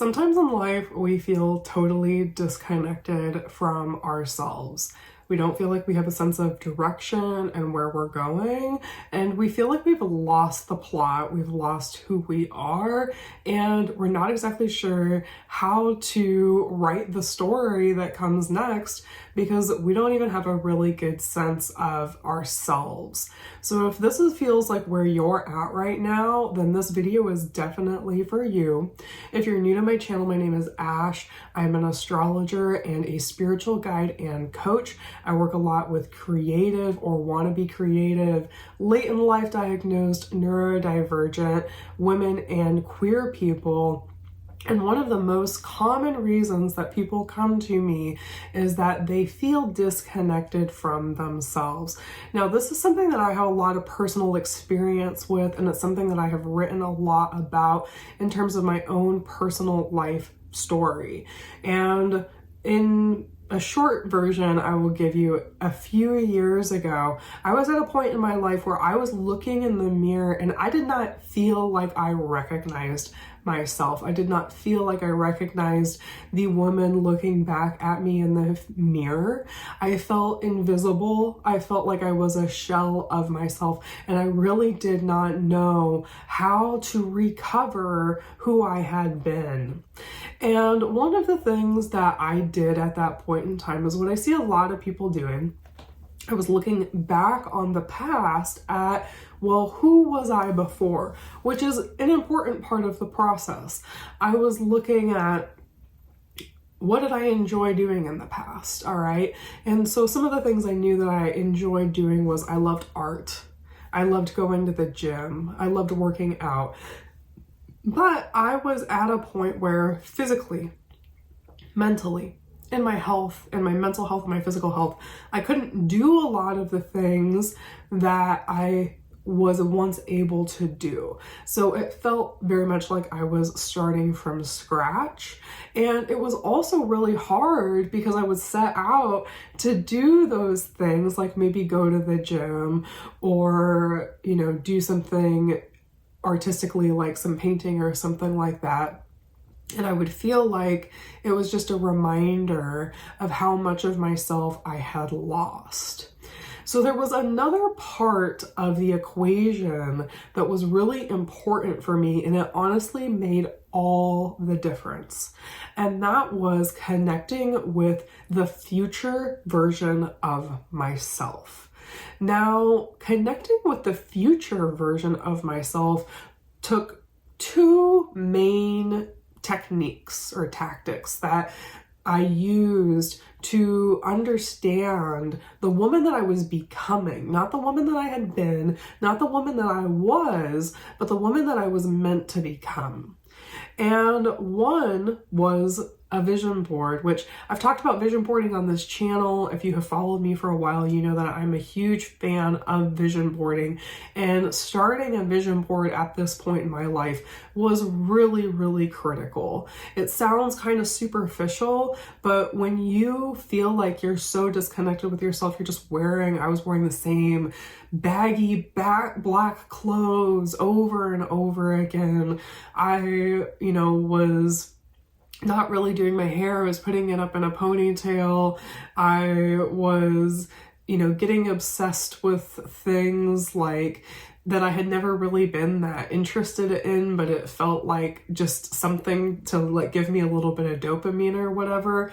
Sometimes in life, we feel totally disconnected from ourselves. We don't feel like we have a sense of direction and where we're going. And we feel like we've lost the plot, we've lost who we are, and we're not exactly sure how to write the story that comes next because we don't even have a really good sense of ourselves. So if feels like where you're at right now, then this video is definitely for you. If you're new to my channel, my name is Ash. I'm an astrologer and a spiritual guide and coach. I work a lot with creative or wannabe creative, late in life diagnosed, neurodivergent women and queer people. And one of the most common reasons that people come to me is that they feel disconnected from themselves. Now, this is something that I have a lot of personal experience with, and it's something that I have written a lot about in terms of my own personal life story. And in a short version I will give you, a few years ago, I was at a point in my life where I was looking in the mirror and I did not feel like I recognized myself. I did not feel like I recognized the woman looking back at me in the mirror. I felt invisible. I felt like I was a shell of myself, and I really did not know how to recover who I had been. And one of the things that I did at that point in time is what I see a lot of people doing. I was looking back on the past at, well, who was I before? Which is an important part of the process. I was looking at, what did I enjoy doing in the past, all right? And so some of the things I knew that I enjoyed doing was I loved art. I loved going to the gym. I loved working out. But I was at a point where physically, mentally, in my health, in my mental health, my physical health, I couldn't do a lot of the things that I was once able to do. So it felt very much like I was starting from scratch. And it was also really hard because I would set out to do those things, like maybe go to the gym or, do something artistically, like some painting or something like that. And I would feel like it was just a reminder of how much of myself I had lost. So there was another part of the equation that was really important for me, and it honestly made all the difference. And that was connecting with the future version of myself. Now, connecting with the future version of myself took two main techniques or tactics that I used to understand the woman that I was becoming, not the woman that I had been, not the woman that I was, but the woman that I was meant to become. And one was a vision board, which I've talked about vision boarding on this channel. If you have followed me for a while, you know that I'm a huge fan of vision boarding, and starting a vision board at this point in my life was really, really critical. It sounds kind of superficial, but when you feel like you're so disconnected with yourself, I was wearing the same baggy black clothes over and over again. I, was not really doing my hair. I was putting it up in a ponytail. I was, getting obsessed with things like that I had never really been that interested in, but it felt like just something to give me a little bit of dopamine or whatever.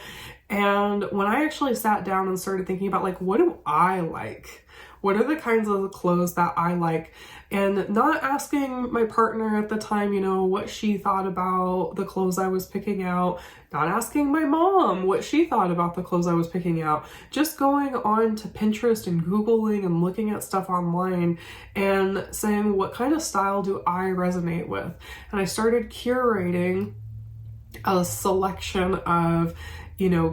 And when I actually sat down and started thinking about what do I like? What are the kinds of clothes that I like? And not asking my partner at the time, what she thought about the clothes I was picking out, not asking my mom what she thought about the clothes I was picking out, just going on to Pinterest and Googling and looking at stuff online and saying, what kind of style do I resonate with? And I started curating a selection of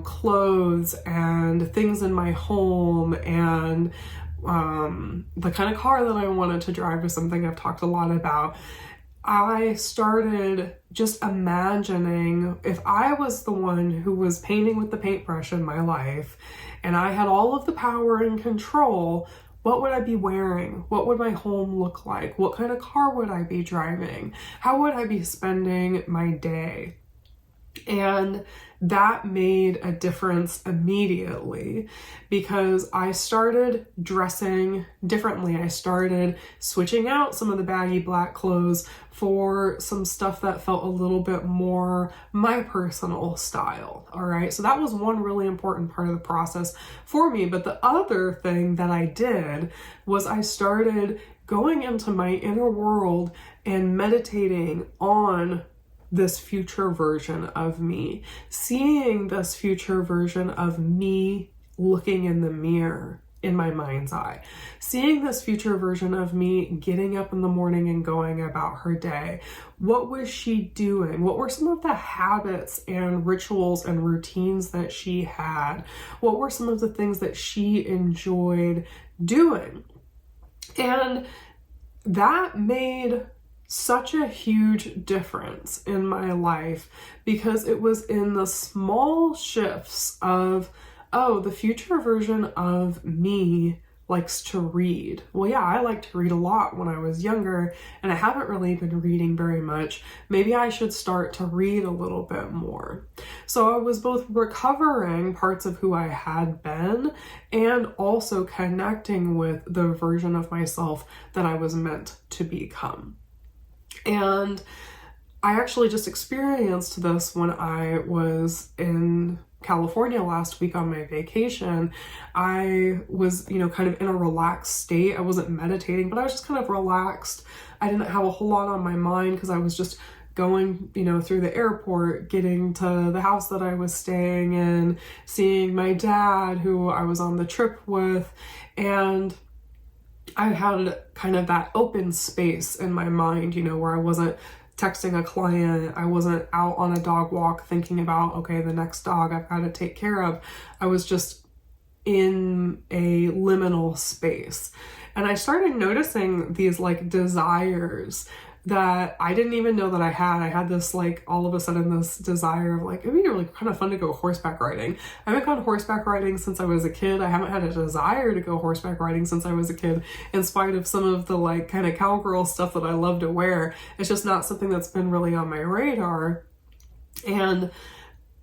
clothes and things in my home, and the kind of car that I wanted to drive is something I've talked a lot about. I started just imagining if I was the one who was painting with the paintbrush in my life and I had all of the power and control, what would I be wearing? What would my home look like? What kind of car would I be driving? How would I be spending my day? And that made a difference immediately because I started dressing differently. I started switching out some of the baggy black clothes for some stuff that felt a little bit more my personal style. All right. So that was one really important part of the process for me. But the other thing that I did was I started going into my inner world and meditating on this future version of me, seeing this future version of me looking in the mirror in my mind's eye, seeing this future version of me getting up in the morning and going about her day. What was she doing? What were some of the habits and rituals and routines that she had? What were some of the things that she enjoyed doing? And that made such a huge difference in my life because it was in the small shifts of, oh, the future version of me likes to read. Well, yeah, I liked to read a lot when I was younger, and I haven't really been reading very much. Maybe I should start to read a little bit more. So I was both recovering parts of who I had been and also connecting with the version of myself that I was meant to become. And I actually just experienced this when I was in California last week on my vacation. I was, kind of in a relaxed state. I wasn't meditating, but I was just kind of relaxed. I didn't have a whole lot on my mind because I was just going, through the airport, getting to the house that I was staying in, seeing my dad who I was on the trip with, and I had kind of that open space in my mind, where I wasn't texting a client, I wasn't out on a dog walk thinking about, okay, the next dog I've got to take care of. I was just in a liminal space. And I started noticing these desires that I didn't even know that I had. I had this all of a sudden this desire of it'd be really kind of fun to go horseback riding. I haven't gone horseback riding since I was a kid. I haven't had a desire to go horseback riding since I was a kid, in spite of some of the kind of cowgirl stuff that I love to wear. It's just not something that's been really on my radar. And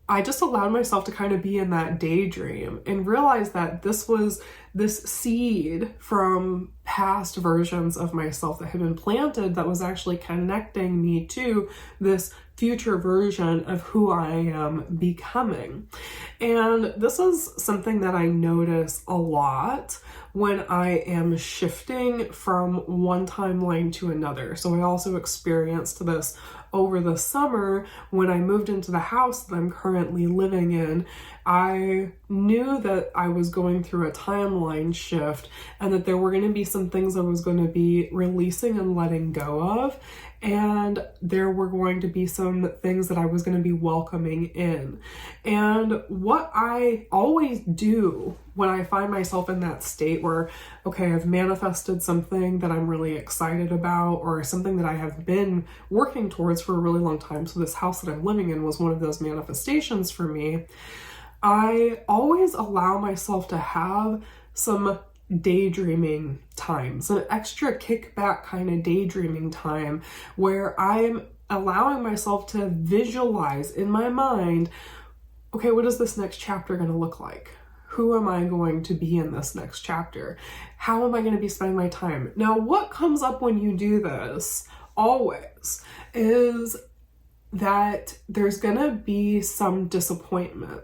I just allowed myself to kind of be in that daydream and realize that this was this seed from past versions of myself that had been planted that was actually connecting me to this future version of who I am becoming. And this is something that I notice a lot when I am shifting from one timeline to another. So I also experienced this over the summer when I moved into the house that I'm currently living in. I knew that I was going through a timeline shift and that there were going to be some things I was going to be releasing and letting go of. And there were going to be some things that I was going to be welcoming in. And what I always do when I find myself in that state where, okay, I've manifested something that I'm really excited about, or something that I have been working towards for a really long time. So this house that I'm living in was one of those manifestations for me. I always allow myself to have some daydreaming time, some extra kickback kind of daydreaming time where I'm allowing myself to visualize in my mind, okay, what is this next chapter going to look like? Who am I going to be in this next chapter? How am I going to be spending my time? Now, what comes up when you do this always is that there's going to be some disappointment.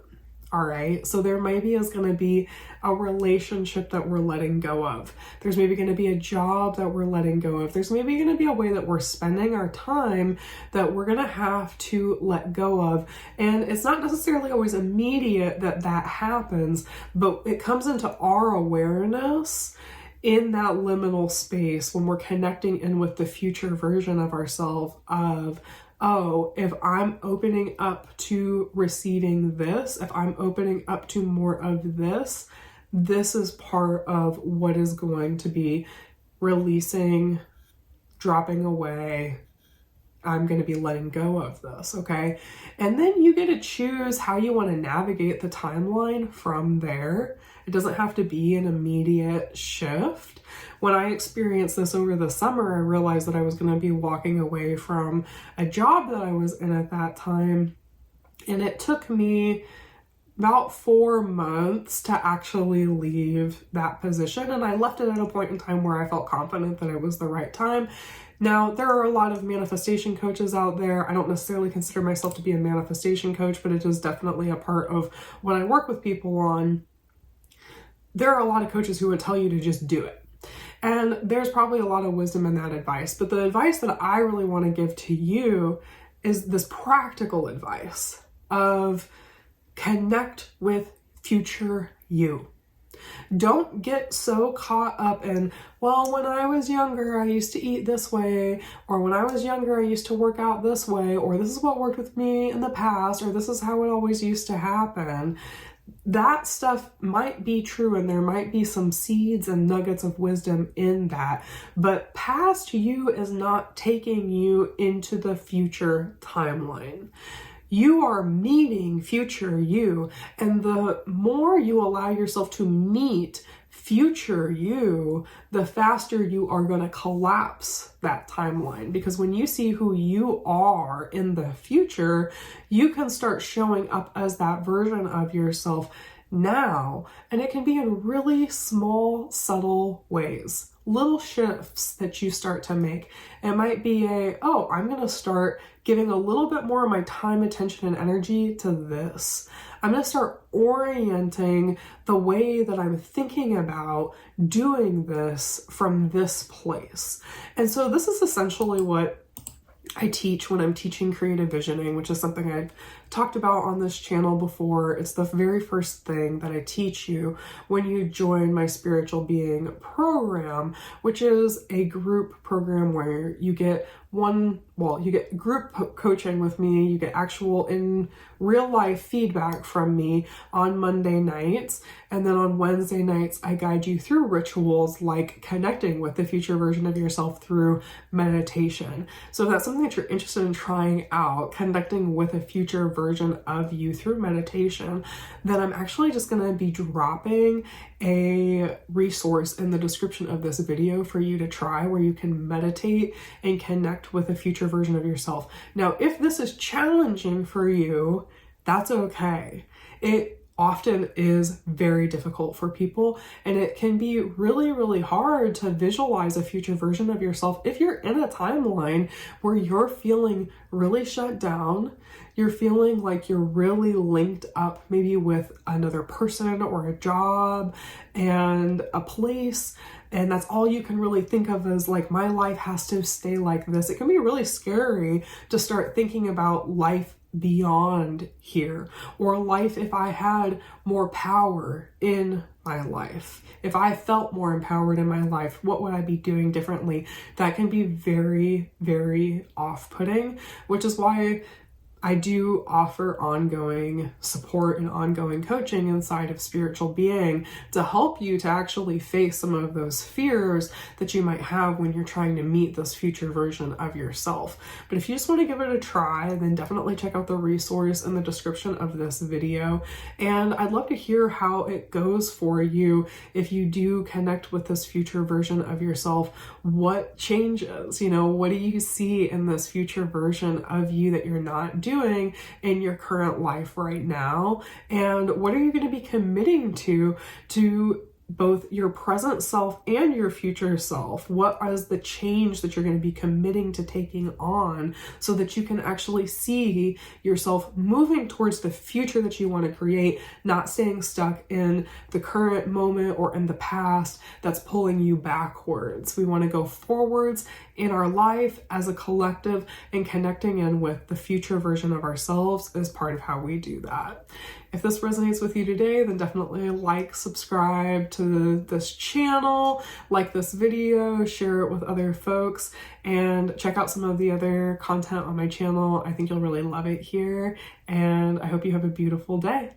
All right. So there maybe is going to be a relationship that we're letting go of. There's maybe going to be a job that we're letting go of. There's maybe going to be a way that we're spending our time that we're going to have to let go of. And it's not necessarily always immediate that that happens, but it comes into our awareness in that liminal space when we're connecting in with the future version of ourselves of, oh, if I'm opening up to receiving this, if I'm opening up to more of this, this is part of what is going to be releasing, dropping away. I'm going to be letting go of this, okay? And then you get to choose how you want to navigate the timeline from there. It doesn't have to be an immediate shift. When I experienced this over the summer, I realized that I was going to be walking away from a job that I was in at that time. And it took me about 4 months to actually leave that position. And I left it at a point in time where I felt confident that it was the right time. Now, there are a lot of manifestation coaches out there. I don't necessarily consider myself to be a manifestation coach, but it is definitely a part of what I work with people on. There are a lot of coaches who would tell you to just do it. And there's probably a lot of wisdom in that advice. But the advice that I really want to give to you is this practical advice of connect with future you. Don't get so caught up in, well, when I was younger, I used to eat this way, or when I was younger, I used to work out this way, or this is what worked with me in the past, or this is how it always used to happen. That stuff might be true, and there might be some seeds and nuggets of wisdom in that, but past you is not taking you into the future timeline. You are meeting future you, and the more you allow yourself to meet future you, the faster you are going to collapse that timeline. Because when you see who you are in the future, you can start showing up as that version of yourself now, and it can be in really small, subtle ways. Little shifts that you start to make. It might be I'm going to start giving a little bit more of my time, attention, and energy to this. I'm going to start orienting the way that I'm thinking about doing this from this place. And so this is essentially what I teach when I'm teaching creative visioning, which is something I've talked about on this channel before. It's the very first thing that I teach you when you join my Spiritual Being program, which is a group program where you get you get group coaching with me, you get actual in real life feedback from me on Monday nights, and then on Wednesday nights I guide you through rituals like connecting with the future version of yourself through meditation. So if that's something that you're interested in trying out, connecting with a future version of you through meditation, then I'm actually just going to be dropping a resource in the description of this video for you to try, where you can meditate and connect with a future version of yourself. Now, if this is challenging for you, that's okay. It often is very difficult for people, and it can be really, really hard to visualize a future version of yourself if you're in a timeline where you're feeling really shut down. You're feeling like you're really linked up maybe with another person or a job and a place, and that's all you can really think of as like, my life has to stay like this. It can be really scary to start thinking about life beyond here, or life if I had more power in my life. If I felt more empowered in my life, what would I be doing differently? That can be very, very off-putting, which is why I do offer ongoing support and ongoing coaching inside of Spiritual Being to help you to actually face some of those fears that you might have when you're trying to meet this future version of yourself. But if you just want to give it a try, then definitely check out the resource in the description of this video. And I'd love to hear how it goes for you if you do connect with this future version of yourself. What changes? What do you see in this future version of you that you're not doing in your current life right now? And what are you going to be committing to both your present self and your future self? What is the change that you're going to be committing to taking on so that you can actually see yourself moving towards the future that you want to create, not staying stuck in the current moment or in the past that's pulling you backwards? We want to go forwards in our life as a collective, and connecting in with the future version of ourselves is part of how we do that. If this resonates with you today, then definitely like, subscribe to this channel, like this video, share it with other folks, and check out some of the other content on my channel. I think you'll really love it here, and I hope you have a beautiful day.